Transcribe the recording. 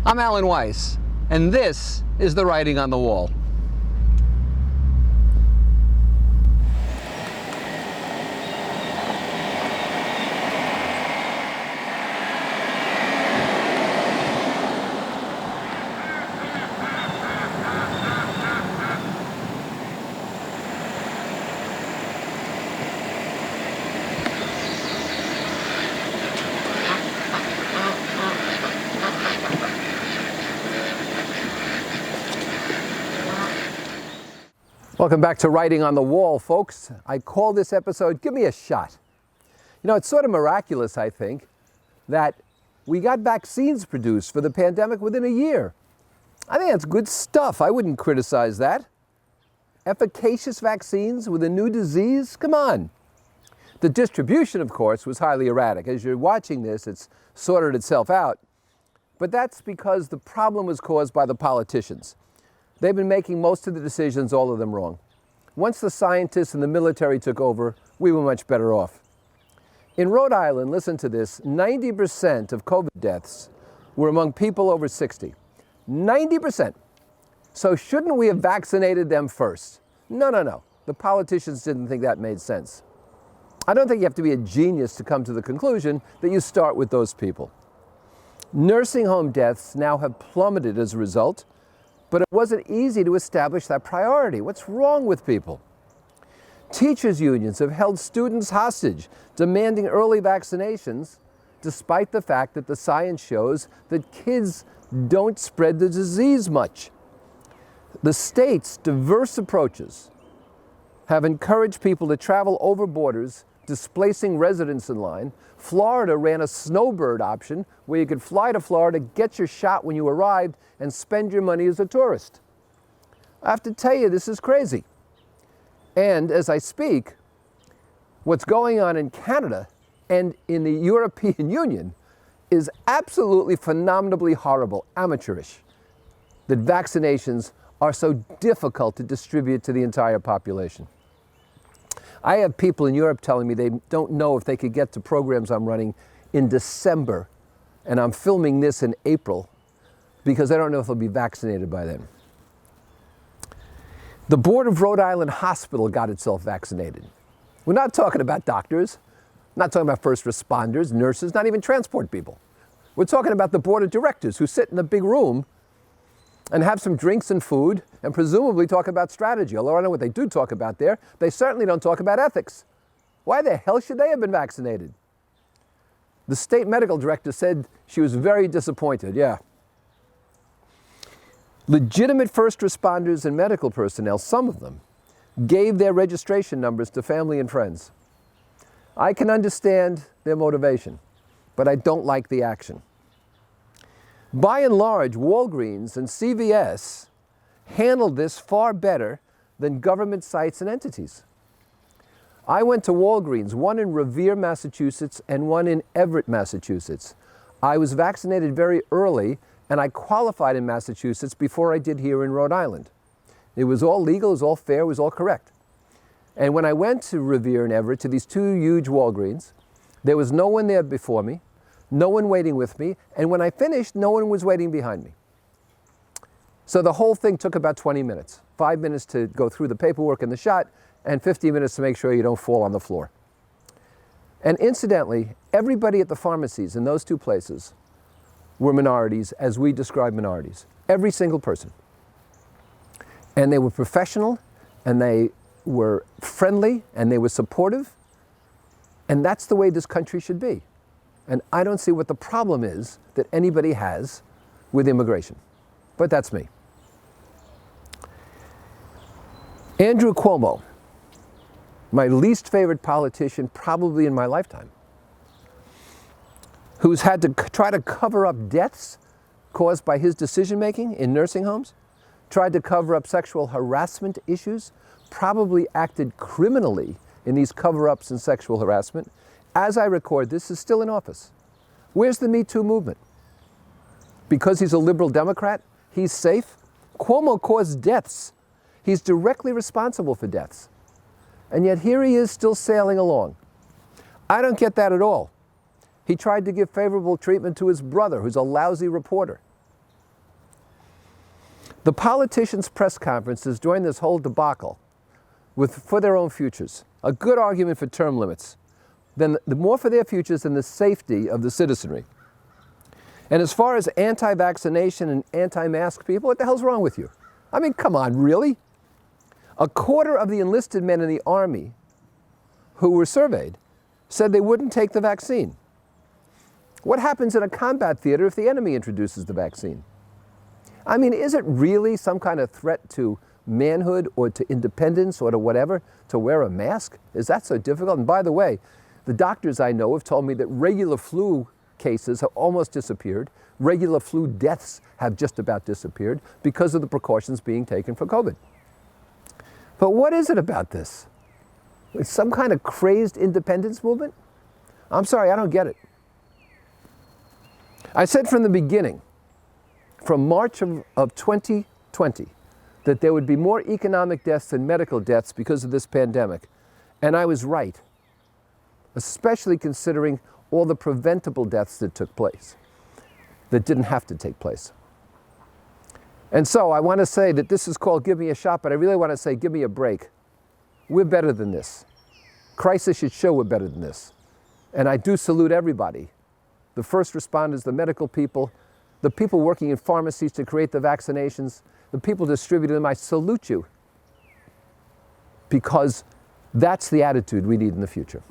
I'm Alan Weiss, and this is The Writing on the Wall. Welcome back to Writing on the Wall, folks. I call this episode, Give Me a Shot. You know, it's sort of miraculous, I think, that we got vaccines produced for the pandemic within a year. I think that's good stuff. I wouldn't criticize that. Efficacious vaccines with a new disease? Come on. The distribution, of course, was highly erratic. As you're watching this, it's sorted itself out. But that's because the problem was caused by the politicians. They've been making most of the decisions, all of them wrong. Once the scientists and the military took over, we were much better off. In Rhode Island, listen to this, 90% of COVID deaths were among people over 60. 90%. So shouldn't we have vaccinated them first? No. The politicians didn't think that made sense. I don't think you have to be a genius to come to the conclusion that you start with those people. Nursing home deaths now have plummeted as a result, but it wasn't easy to establish that priority. What's wrong with people? Teachers' unions have held students hostage, demanding early vaccinations, despite the fact that the science shows that kids don't spread the disease much. The state's diverse approaches have encouraged people to travel over borders, displacing residents in line. Florida ran a snowbird option where you could fly to Florida, get your shot when you arrived, and spend your money as a tourist. I have to tell you, this is crazy. And as I speak, what's going on in Canada and in the European Union is absolutely phenomenally horrible, amateurish, that vaccinations are so difficult to distribute to the entire population. I have people in Europe telling me they don't know if they could get to programs I'm running in December, and I'm filming this in April, because I don't know if they'll be vaccinated by then. The Board of Rhode Island Hospital got itself vaccinated. We're not talking about doctors, not talking about first responders, nurses, not even transport people. We're talking about the board of directors who sit in a big room and have some drinks and food and presumably talk about strategy. Although I don't know what they do talk about there, they certainly don't talk about ethics. Why the hell should they have been vaccinated? The state medical director said she was very disappointed, yeah. Legitimate first responders and medical personnel, some of them, gave their registration numbers to family and friends. I can understand their motivation, but I don't like the action. By and large, Walgreens and CVS handled this far better than government sites and entities. I went to Walgreens, one in Revere, Massachusetts, and one in Everett, Massachusetts. I was vaccinated very early, and I qualified in Massachusetts before I did here in Rhode Island. It was all legal, it was all fair, it was all correct. And when I went to Revere and Everett, to these two huge Walgreens, there was no one there before me, no one waiting with me, and when I finished, no one was waiting behind me. So the whole thing took about 20 minutes. 5 minutes to go through the paperwork and the shot, and 15 minutes to make sure you don't fall on the floor. And incidentally, everybody at the pharmacies in those two places were minorities, as we describe minorities. Every single person. And they were professional, and they were friendly, and they were supportive. And that's the way this country should be. And I don't see what the problem is that anybody has with immigration. But that's me. Andrew Cuomo, my least favorite politician probably in my lifetime, who's had to try to cover up deaths caused by his decision-making in nursing homes, tried to cover up sexual harassment issues, probably acted criminally in these cover-ups and sexual harassment. As I record this, is still in office. Where's the Me Too movement? Because he's a liberal Democrat, he's safe? Cuomo caused deaths. He's directly responsible for deaths. And yet here he is still sailing along. I don't get that at all. He tried to give favorable treatment to his brother, who's a lousy reporter. The politicians' press conferences during this whole debacle for their own futures, a good argument for term limits, then the more for their futures than the safety of the citizenry. And as far as anti-vaccination and anti-mask people, what the hell's wrong with you? I mean, come on, really? A quarter of the enlisted men in the Army who were surveyed said they wouldn't take the vaccine. What happens in a combat theater if the enemy introduces the vaccine? I mean, is it really some kind of threat to manhood or to independence or to whatever to wear a mask? Is that so difficult? And by the way, the doctors I know have told me that regular flu cases have almost disappeared. Regular flu deaths have just about disappeared because of the precautions being taken for COVID. But what is it about this? It's some kind of crazed independence movement? I'm sorry, I don't get it. I said from the beginning, from March of 2020, that there would be more economic deaths than medical deaths because of this pandemic. And I was right, especially considering all the preventable deaths that took place, that didn't have to take place. And so I want to say that this is called Give Me a Shot, but I really want to say, give me a break. We're better than this. Crisis should show we're better than this. And I do salute everybody. The first responders, the medical people, the people working in pharmacies to create the vaccinations, the people distributing them. I salute you, because that's the attitude we need in the future.